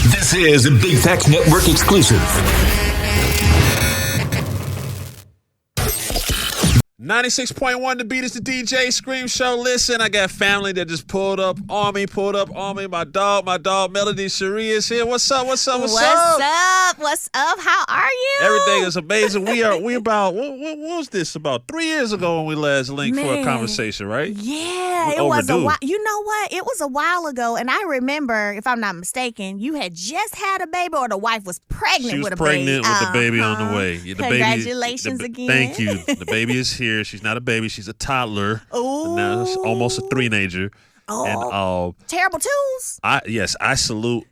This is a Big Facts Network exclusive. 96.1 The Beat is the DJ Scream Show. Listen, I got family that just pulled up on me. My dog, Melody Shari is here. What's up? What's up? How are you? Everything is amazing. We about, what was this? About 3 years ago when we last linked for a conversation, right? Yeah, it was a while. You know what? It was a while ago, and I remember, if I'm not mistaken, you had just had a baby, or the wife was pregnant with a baby. She was pregnant with the baby on the way. Yeah, Congratulations again. Thank you. The baby is here. She's not a baby. She's a toddler. Ooh. Now it's almost a teenager. Oh, and terrible twos. I salute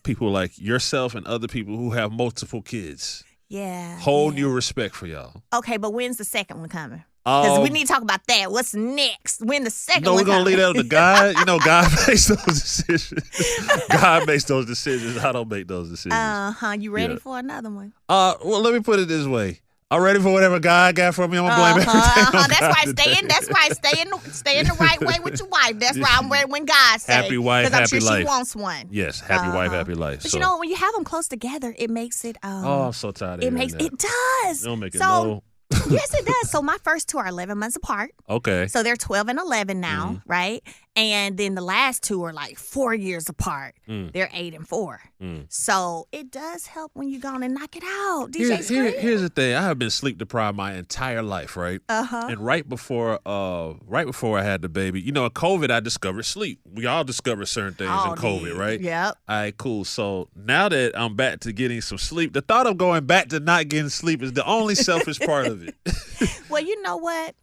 people like yourself and other people who have multiple kids. Yeah. Whole new respect for y'all. Okay, but when's the second one coming? Because we need to talk about that. What's next? When the second one we're going to leave that up to God. You know, God makes those decisions. I don't make those decisions. You ready for another one? Well, let me put it this way. I'm ready for whatever God got for me. I'm gonna blame everything on God. That's why stay in the right way with your wife. That's why I'm ready when God says. Happy wife, happy life. Because I'm sure she wants one. Yes, happy wife, happy life. But you know, when you have them close together, it makes it. I'm so tired of it. It does. It don't make it no. Yes, it does. So my first two are 11 months apart. Okay. So they're 12 and 11 now, right? And then the last two are like 4 years apart. They're 8 and 4. So it does help when you go on and knock it out. Here's the thing. I have been sleep deprived my entire life, right? And right before I had the baby, you know, in COVID, I discovered sleep. We all discovered certain things in COVID, right? Yep. All right, cool. So now that I'm back to getting some sleep, the thought of going back to not getting sleep is the only selfish part of it. Well, you know what?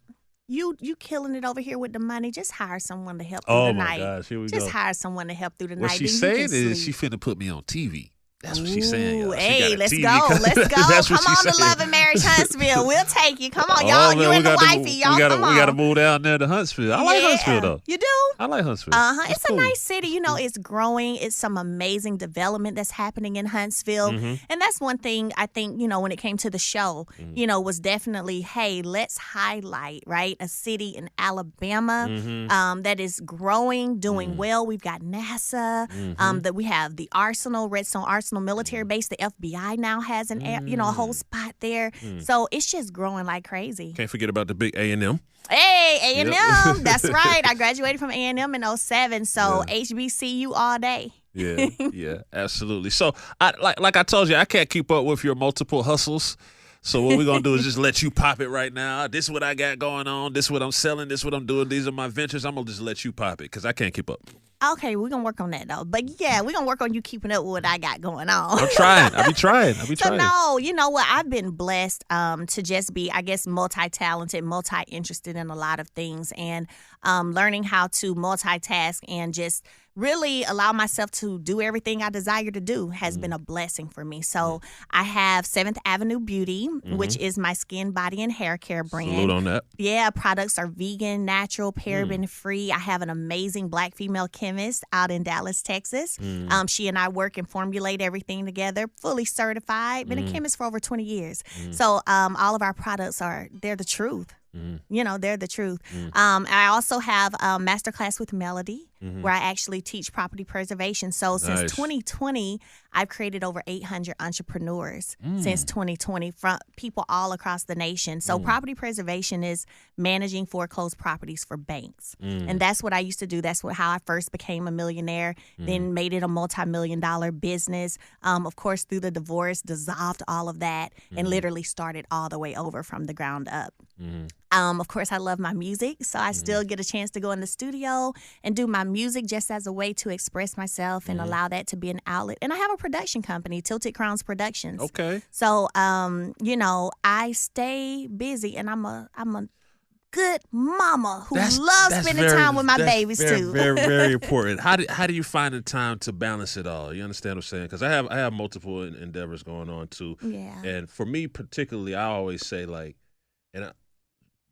You killing it over here with the money. Just hire someone to help through the night. Oh, my gosh. Here we go. Just hire someone to help through the night. What she's saying is she finna put me on TV. That's what she's saying. Y'all. Hey, let's go. Come on to Love and Marriage Huntsville. We'll take you. Come on, y'all. You and the wifey. Y'all come on. We got to move down there to Huntsville. I like Huntsville, though. You do? I like Huntsville. It's cool. A nice city. You know, it's growing. It's some amazing development that's happening in Huntsville. And that's one thing I think, you know, when it came to the show, you know, was definitely, hey, let's highlight, right, a city in Alabama that is growing, doing well. We've got NASA, that we have the Arsenal, Redstone Arsenal military base. The FBI now has a whole spot there. So it's just growing like crazy. Can't forget about the big A&M. Hey, A&M. That's right. I graduated from A&M in 07, so HBCU all day. Yeah, absolutely. So, like I told you, I can't keep up with your multiple hustles. So what we're going to do is just let you pop it right now. This is what I got going on. This is what I'm selling. This is what I'm doing. These are my ventures. I'm going to just let you pop it because I can't keep up. Okay, we're going to work on that, though. But, yeah, we're going to work on you keeping up with what I got going on. I'm trying. I'll be trying. So, no, you know what? I've been blessed to just be, I guess, multi-talented, multi-interested in a lot of things. And learning how to multitask and just really allow myself to do everything I desire to do has been a blessing for me. So I have 7th Avenue Beauty, which is my skin, body, and hair care brand. Salute on that. Yeah, products are vegan, natural, paraben-free. I have an amazing Black female chemist out in Dallas, Texas. She and I work and formulate everything together, fully certified. Been a chemist for over 20 years. So all of our products they're the truth. You know, they're the truth. I also have a masterclass with Melody where I actually teach property preservation. So since 2020, I've created over 800 entrepreneurs since 2020 from people all across the nation. So property preservation is managing foreclosed properties for banks. And that's what I used to do. That's how I first became a millionaire, then made it a multi-million-dollar business. Of course, through the divorce, dissolved all of that and literally started all the way over from the ground up. Of course, I love my music, so I still get a chance to go in the studio and do my music just as a way to express myself and allow that to be an outlet. And I have a production company, Tilted Crowns Productions. Okay. So, you know, I stay busy, and I'm a good mama who loves spending time with my babies too. Very, very important. How do you find the time to balance it all? You understand what I'm saying? Because I have multiple endeavors going on too. Yeah. And for me particularly, I always say like, and I'm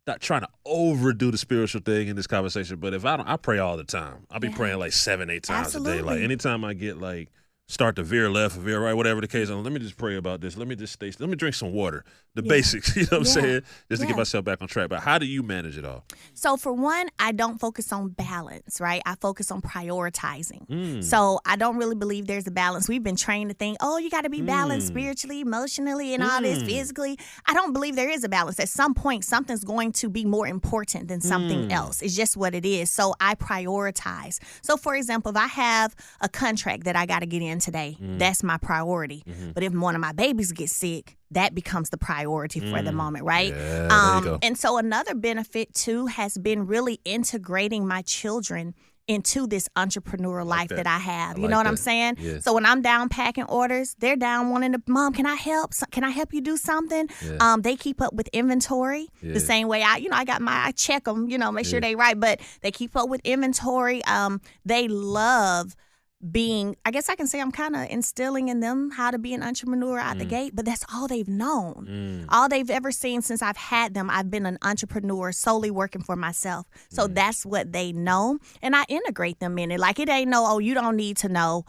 not trying to overdo the spiritual thing in this conversation, but if I pray all the time. I'll be praying like 7-8 times a day. Like anytime I get like start to veer left or veer right, whatever the case. Let me just pray about this. Let me just stay. Let me drink some water. The basics, you know what I'm saying? Just to get myself back on track. But how do you manage it all? So for one, I don't focus on balance, right? I focus on prioritizing. So I don't really believe there's a balance. We've been trained to think, oh, you got to be balanced spiritually, emotionally, and all this physically. I don't believe there is a balance. At some point, something's going to be more important than something else. It's just what it is. So I prioritize. So for example, if I have a contract that I got to get in today, that's my priority. But if one of my babies gets sick, that becomes the priority for the moment, right? Yeah, there you go. And so another benefit, too, has been really integrating my children into this entrepreneurial life that I have. You know what I'm saying? Yes. So when I'm down packing orders, they're down wanting to, Mom, can I help? Can I help you do something? Yeah. They keep up with inventory the same way I check them, make sure they right, but they keep up with inventory. They love being, I guess I can say I'm kind of instilling in them how to be an entrepreneur out the gate, but that's all they've known. All they've ever seen since I've had them, I've been an entrepreneur solely working for myself. So that's what they know. And I integrate them in it. Like it ain't you don't need to know.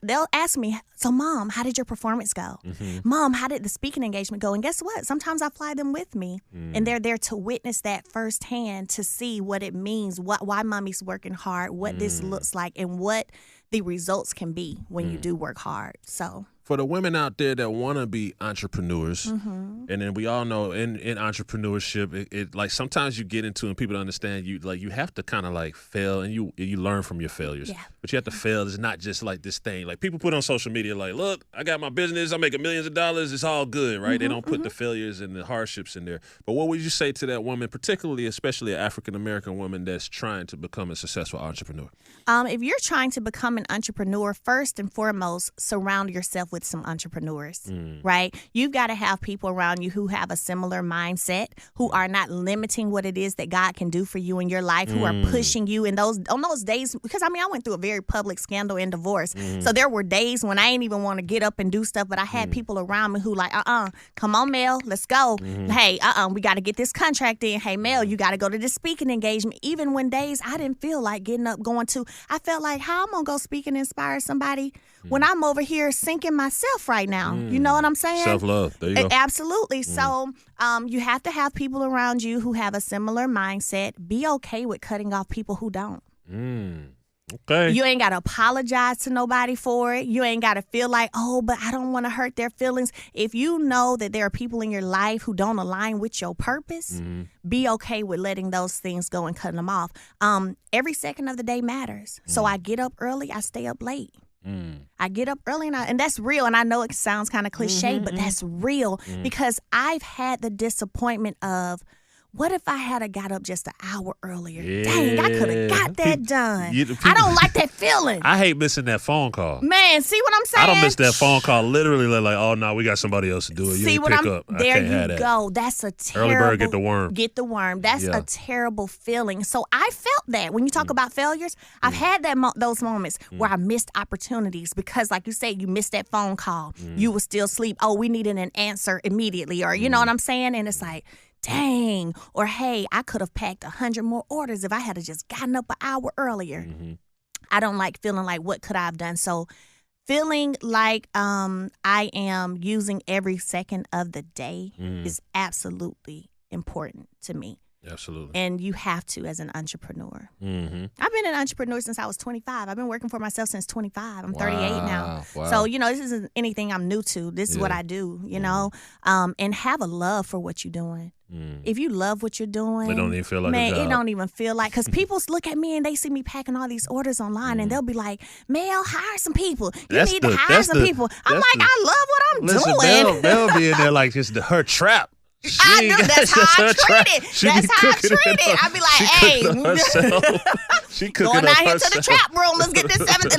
They'll ask me, so Mom, how did your performance go? Mom, how did the speaking engagement go? And guess what? Sometimes I fly them with me and they're there to witness that firsthand, to see what it means, why Mommy's working hard, what this looks like, and what the results can be when you do work hard. So for the women out there that want to be entrepreneurs, and then we all know in entrepreneurship, it like sometimes you get into and people don't understand you have to kind of like fail and you learn from your failures. Yeah. But you have to fail. It's not just like this thing. Like people put on social media like, look, I got my business. I'm making millions of dollars. It's all good, right? They don't put the failures and the hardships in there. But what would you say to that woman, particularly, especially an African-American woman that's trying to become a successful entrepreneur? If you're trying to become an entrepreneur, first and foremost, surround yourself with some entrepreneurs, right? You've got to have people around you who have a similar mindset, who are not limiting what it is that God can do for you in your life, who are pushing you on those days. Because I went through a very public scandal and divorce. So there were days when I didn't even want to get up and do stuff, but I had people around me who like, come on, Mel, let's go. Hey, we got to get this contract in. Hey, Mel, you got to go to this speaking engagement. Even when days I didn't feel like getting up, going to, I felt like, how I'm going to go speak and inspire somebody when I'm over here sinking myself right now. You know what I'm saying? Self-love. There you go. Absolutely. So you have to have people around you who have a similar mindset. Be okay with cutting off people who don't. Okay. You ain't got to apologize to nobody for it. You ain't got to feel like, oh, but I don't want to hurt their feelings. If you know that there are people in your life who don't align with your purpose, be okay with letting those things go and cutting them off. Every second of the day matters. So I get up early, I stay up late. I get up early and that's real. And I know it sounds kind of cliche, but that's real because I've had the disappointment of, what if I had got up just an hour earlier? Yeah. Dang, I could have got that done. I don't like that feeling. I hate missing that phone call. Man, see what I'm saying? I don't miss that phone call. Literally, like, oh no, we got somebody else to do it. You see ain't what pick I'm? up. I There can't you have that. go. That's a terrible. Early bird get the worm. Get the worm. That's a terrible feeling. So I felt that when you talk about failures, I've had those moments where I missed opportunities because, like you said, you missed that phone call. You were still asleep. Oh, we needed an answer immediately, or you know what I'm saying? And it's like, dang, or hey, I could have packed 100 more orders if I had just gotten up an hour earlier. I don't like feeling like, what could I have done? So feeling like I am using every second of the day is absolutely important to me. Absolutely. And you have to as an entrepreneur. I've been an entrepreneur since I was 25. I've been working for myself since 25. I'm 38 now. Wow. So, this isn't anything I'm new to. This is what I do, and have a love for what you're doing. If you love what you're doing, It don't even feel like man, a job. it don't even feel like, because people look at me and they see me packing all these orders online and they'll be like, Mel, hire some people. You need to hire some people. I'm like, I love what I'm doing. They'll be in there like just her trap. I do. That's how I treat it. That's how I treat it. I be like, she cooking going up out here to the herself. trap room. Let's get this 7th.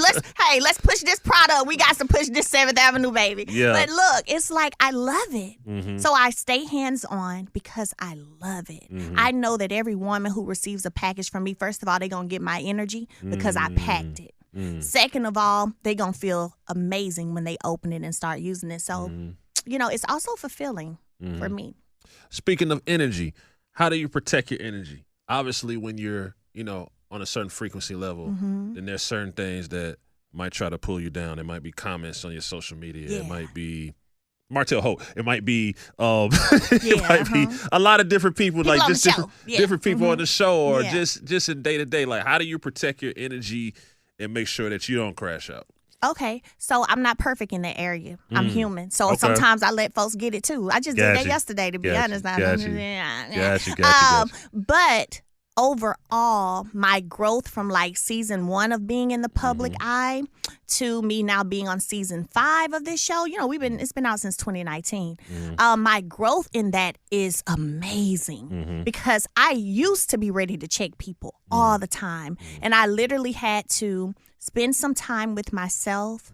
Let's push this product. We got to push this 7th Avenue, baby. Yeah. But look, it's like I love it. So I stay hands on because I love it. I know that every woman who receives a package from me, first of all, they're gonna get my energy because I packed it. Second of all, they're gonna feel amazing when they open it and start using it. So, it's also fulfilling for me. Speaking of energy, how do you protect your energy? Obviously, when you're, on a certain frequency level, then there's certain things that might try to pull you down. It might be comments on your social media. Yeah. It might be Martell Holt. It might be be a lot of different people like on just the different, show. Yeah. different people on the show, or Yeah. just in day to day. Like, how do you protect your energy and make sure that you don't crash out? Okay, so I'm not perfect in that area. I'm human. So Okay. sometimes I let folks get it too. I just did that yesterday, to be honest. Got you. But overall, my growth from like season 1 of being in the public eye to me now being on season 5 of this show, it's been out since 2019. My growth in that is amazing because I used to be ready to check people all the time. And I literally had to spend some time with myself,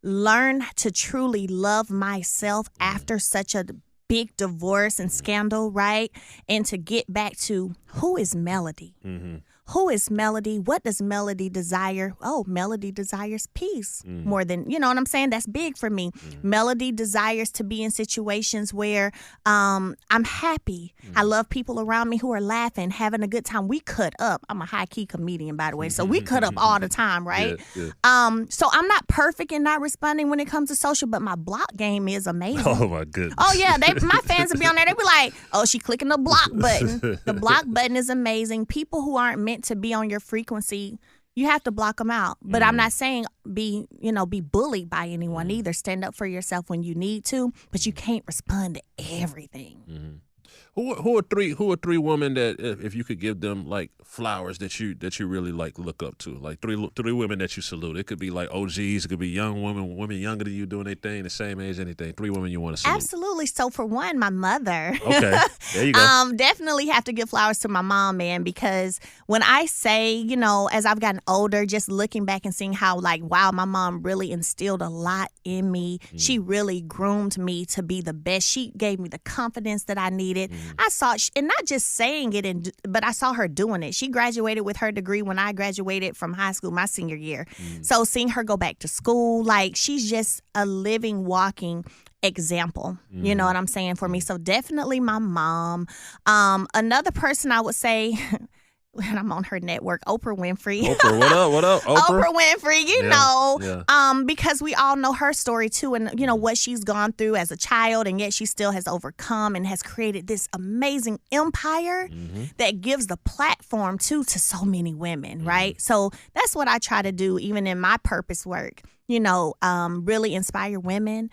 learn to truly love myself after such a big divorce and scandal, right? And to get back to who is Melody? Who is Melody? What does Melody desire? Oh, Melody desires peace more than, you know what I'm saying? That's big for me. Melody desires to be in situations where I'm happy. I love people around me who are laughing, having a good time. We cut up. I'm a high-key comedian, by the way, so we cut up all the time, right? Yeah. So I'm not perfect in not responding when it comes to social, but my block game is amazing. Oh, my goodness. Oh, yeah. My fans will be on there. They be like, oh, she clicking the block button. The block button is amazing. People who aren't meant to be on your frequency, you have to block them out. But I'm not saying be bullied by anyone either. Stand up for yourself when you need to, but you can't respond to everything. Who are three women that if you could give them like flowers that you really like look up to, like three women that you salute? It could be like OGs, it could be young women younger than you doing their thing, the same age, anything. 3 women you want to salute. Absolutely. So for one, my mother. Okay, there you go. Definitely have to give flowers to my mom, man, because when I say, as I've gotten older, just looking back and seeing how like, wow, my mom really instilled a lot in me. She really groomed me to be the best. She gave me the confidence that I needed. I saw, and not just saying it, but I saw her doing it. She graduated with her degree when I graduated from high school, my senior year. So seeing her go back to school, like she's just a living, walking example. You know what I'm saying, for me. So definitely my mom. Another person I would say, when I'm on her network, Oprah Winfrey. Oprah, what up? Oprah Winfrey, you know, yeah. Because we all know her story too, and what she's gone through as a child, and yet she still has overcome and has created this amazing empire that gives the platform to so many women, right? So that's what I try to do, even in my purpose work. Really inspire women,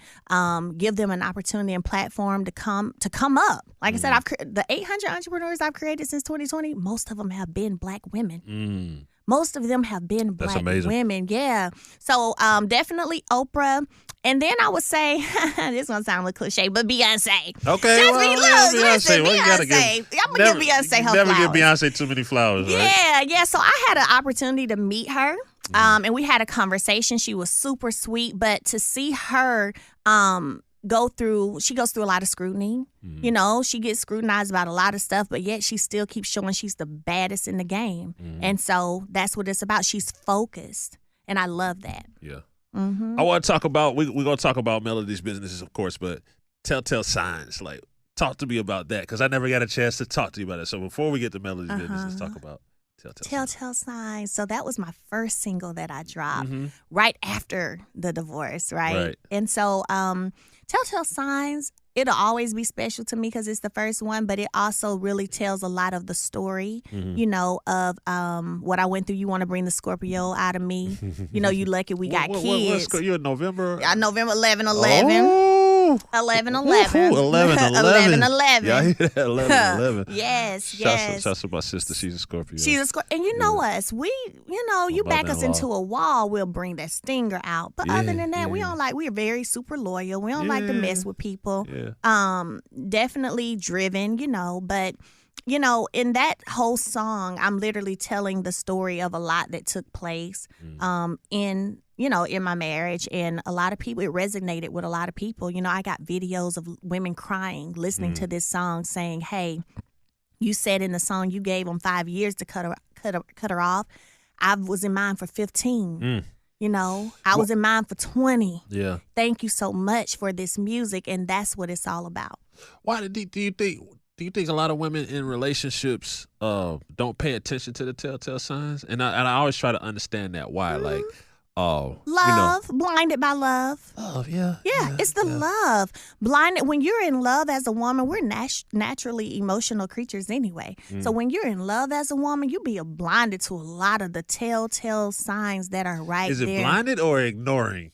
give them an opportunity and platform to come up. Like I said, the 800 entrepreneurs I've created since 2020, most of them have been Black women. Most of them have been Black women. Yeah. So definitely Oprah. And then I would say, this one sound a little cliche, but Beyonce. Okay. Beyonce. Well, I'm going to give Beyonce her never flowers. give Beyonce too many flowers, right? Yeah. So I had an opportunity to meet her. And we had a conversation. She was super sweet, but to see her she goes through a lot of scrutiny. She gets scrutinized about a lot of stuff, but yet she still keeps showing she's the baddest in the game. And so that's what it's about. She's focused, and I love that. Yeah. I want to talk about, we're going to talk about Melody's businesses, of course, but telltale signs. Like, talk to me about that, because I never got a chance to talk to you about it. So before we get to Melody's business, let's talk about Telltale Signs. So that was my first single that I dropped right after the divorce, right? And so Telltale Signs, it'll always be special to me because it's the first one, but it also really tells a lot of the story, of what I went through. You want to bring the Scorpio out of me. You lucky we got kids. You're in November? November 11/11. 11/11. 11/11. Yeah, I hear that. 11/11. Yes. Shouts to my sister. She's a Scorpio. She's a Scorpio. And you know us. We, you back us into a wall, we'll bring that stinger out. But other than that, we don't we're very super loyal. We don't like to mess with people. Yeah. Definitely driven, but in that whole song, I'm literally telling the story of a lot that took place in my marriage. And a lot of people, it resonated with a lot of people. I got videos of women crying, listening to this song saying, hey, you said in the song you gave them 5 years to cut her off. I was in mine for 15. I was in mine for 20. Yeah. Thank you so much for this music. And that's what it's all about. Why do you think a lot of women in relationships don't pay attention to the telltale signs? And I always try to understand that. Why? Like, Love, blinded by love. Love, Yeah, it's the love. Blinded. When you're in love as a woman, we're naturally emotional creatures anyway. So when you're in love as a woman, you be blinded to a lot of the telltale signs that are right there. Is it blinded or ignoring?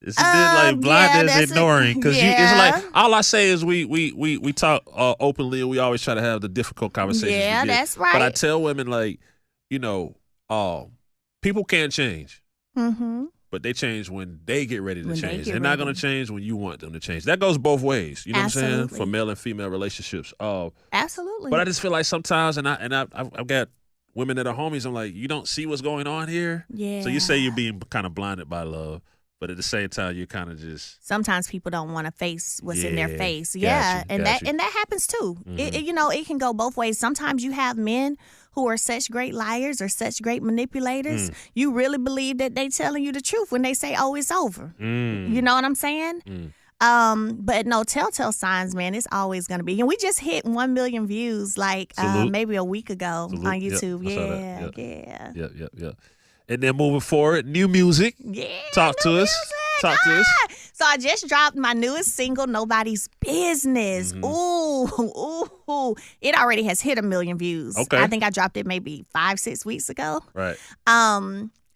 It's a bit like blinded as ignoring, because it's like all I say is we talk openly, and we always try to have the difficult conversations. Yeah, that's right. But I tell women, like, people can't change, but they change when they get ready to change. They're not going to change when you want them to change. That goes both ways. You know what I'm saying? For male and female relationships. Absolutely. But I just feel like sometimes, I've got women that are homies. I'm like, you don't see what's going on here. Yeah. So you say you're being kind of blinded by love, but at the same time, you're kind of just. Sometimes people don't want to face what's in their face. Gotcha. And that happens too. It can go both ways. Sometimes you have men who are such great liars or such great manipulators. You really believe that they telling you the truth when they say, "Oh, it's over." You know what I'm saying? But no, telltale signs, man, it's always going to be. And we just hit 1 million views maybe a week ago on YouTube. Yeah. And then moving forward, new music. Yeah. Talk to us. So I just dropped my newest single, Nobody's Business. Ooh. It already has hit 1 million views. Okay. I think I dropped it maybe 5-6 weeks ago. Right.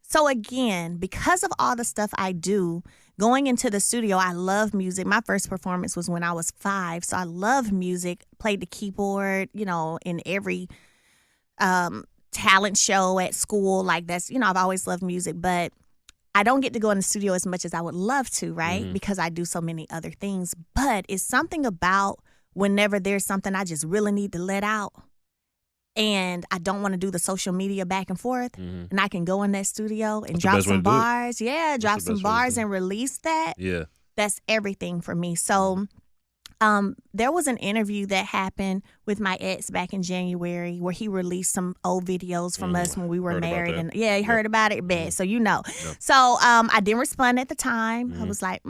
So again, because of all the stuff I do, going into the studio, I love music. My first performance was when I was 5, so I love music. Played the keyboard, in every talent show at school. Like that's, I've always loved music, but I don't get to go in the studio as much as I would love to, right? Because I do so many other things. But it's something about whenever there's something I just really need to let out, and I don't want to do the social media back and forth, and I can go in that studio and drop some bars. Yeah, drop some bars and release that. Yeah. That's everything for me. So there was an interview that happened with my ex back in January where he released some old videos from us when we were married. And he heard about it bad. So Yeah. So I didn't respond at the time. I was like,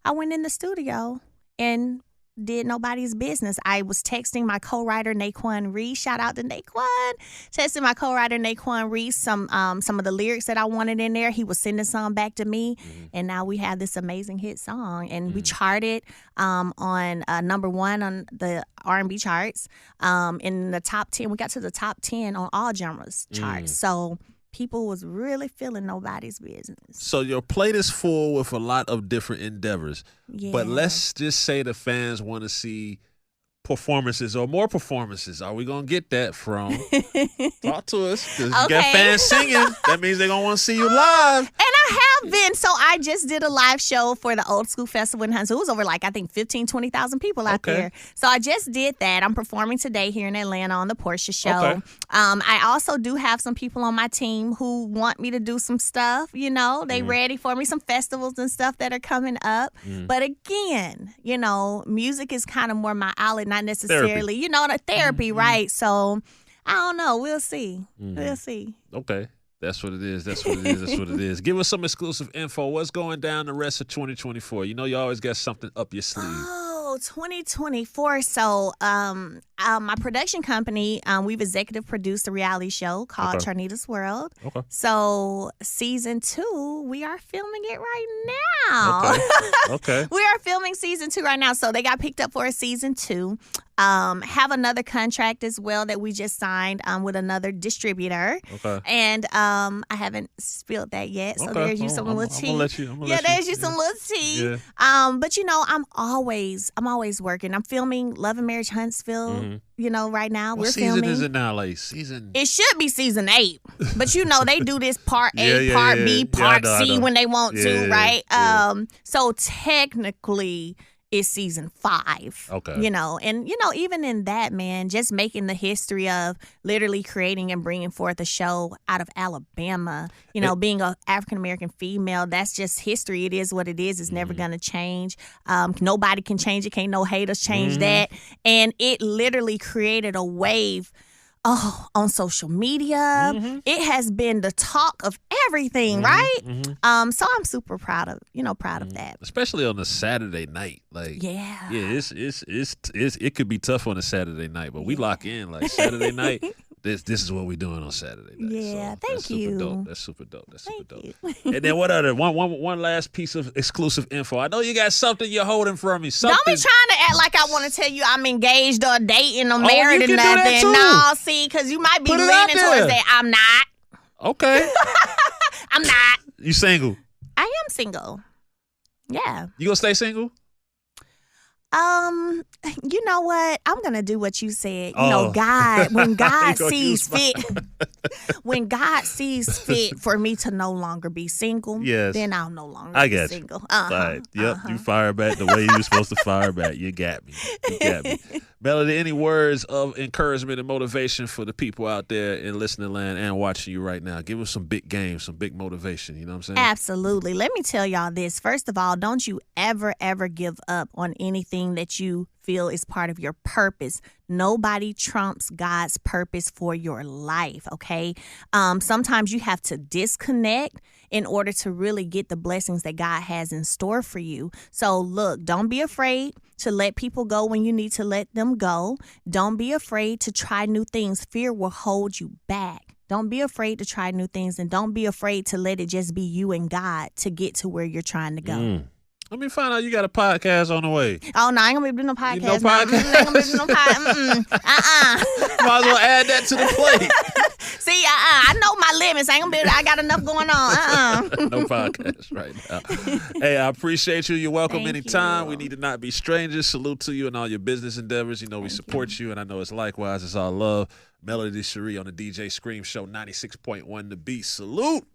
I went in the studio and did Nobody's Business. I was texting my co-writer Naquan Reed. Shout out to Naquan. Texting my co-writer Naquan Reed some of the lyrics that I wanted in there. He was sending some back to me, and now we have this amazing hit song. And we charted on number 1 on the R&B charts. In the top 10, we got to the top 10 on all genres charts. So people was really feeling Nobody's Business. So your plate is full with a lot of different endeavors. Yeah. But let's just say the fans want to see performances or more performances. Are we going to get that from? Talk to us. Because you got fans singing. That means they're going to want to see you live. And I have been. So I just did a live show for the Old School Festival in Huntsville. It was over 20,000 people out there. So I just did that. I'm performing today here in Atlanta on the Portia Show. Okay. I also do have some people on my team who want me to do some stuff. They ready for me, some festivals and stuff that are coming up. But again, music is kind of more my outlet, not necessarily, the therapy, right? So I don't know. We'll see. We'll see. Okay. That's what it is. Give us some exclusive info. What's going down the rest of 2024? You always got something up your sleeve. Oh, 2024. So my production company, we've executive produced a reality show called Charnita's World. Okay. So season 2, we are filming it right now. Okay. We are filming season 2 right now. So they got picked up for a season 2. Have another contract as well that we just signed with another distributor. Okay. And I haven't spilled that yet. So there's you some little tea. There's you some little tea. Yeah. But I'm always working. I'm filming Love and Marriage Huntsville. Right now we're filming. What season is it now? Like season? It should be season 8, but they do this part A, part B, part C when they want to, right? Yeah. So technically, is season 5. Okay. And even in that, man, just making the history of literally creating and bringing forth a show out of Alabama, being an African-American female, that's just history. It is what it is. It's never going to change. Nobody can change it. Can't no haters change that. And it literally created a wave on social media. It has been the talk of everything, right? So I'm super proud of that. Especially on a Saturday night. It could be tough on a Saturday night, but we lock in like Saturday night. this is what we're doing on Saturday night. Yeah, so thank you. That's super dope. That's super dope. You. And then what other one last piece of exclusive info? I know you got something you're holding from me. Something. Don't be trying to act like I want to tell you I'm engaged or dating or married you or can do that nothing. too. No, see, because you might be Put it out leaning towards there. that. I'm not. Okay. I'm not. You single? I am single. Yeah. You gonna stay single? You know what? I'm gonna do what you said. You Oh. know, God, when God You gonna sees use my- fit, when God sees fit for me to no longer be single, Yes. then I'll no longer I be got you. single. All right. Yep. You fire back the way you're supposed to fire back. You got me. You got me. Melody, any words of encouragement and motivation for the people out there in listening land and watching you right now? Give us some big games, some big motivation. You know what I'm saying? Absolutely. Let me tell y'all this. First of all, don't you ever give up on anything that you feel is part of your purpose. Nobody trumps God's purpose for your life, okay? Sometimes you have to disconnect in order to really get the blessings that God has in store for you. So look, don't be afraid to let people go when you need to let them go. Don't be afraid to try new things. Fear will hold you back. Don't be afraid to try new things, and don't be afraid to let it just be you and God to get to where you're trying to go. Let me find out you got a podcast on the way. Oh, no, I ain't gonna be doing no podcast. No No, podcast? I ain't gonna be doing no podcast. Might as well add that to the plate. See, I know my limits. I ain't gonna be. I got enough going on. No podcast right now. Hey, I appreciate you. You're welcome Thank anytime. you. We need to not be strangers. Salute to you and all your business endeavors. You know, we support you, and I know it's likewise. It's all love. Melody Shari on the DJ Scream Show 96.1 The Beat. Salute.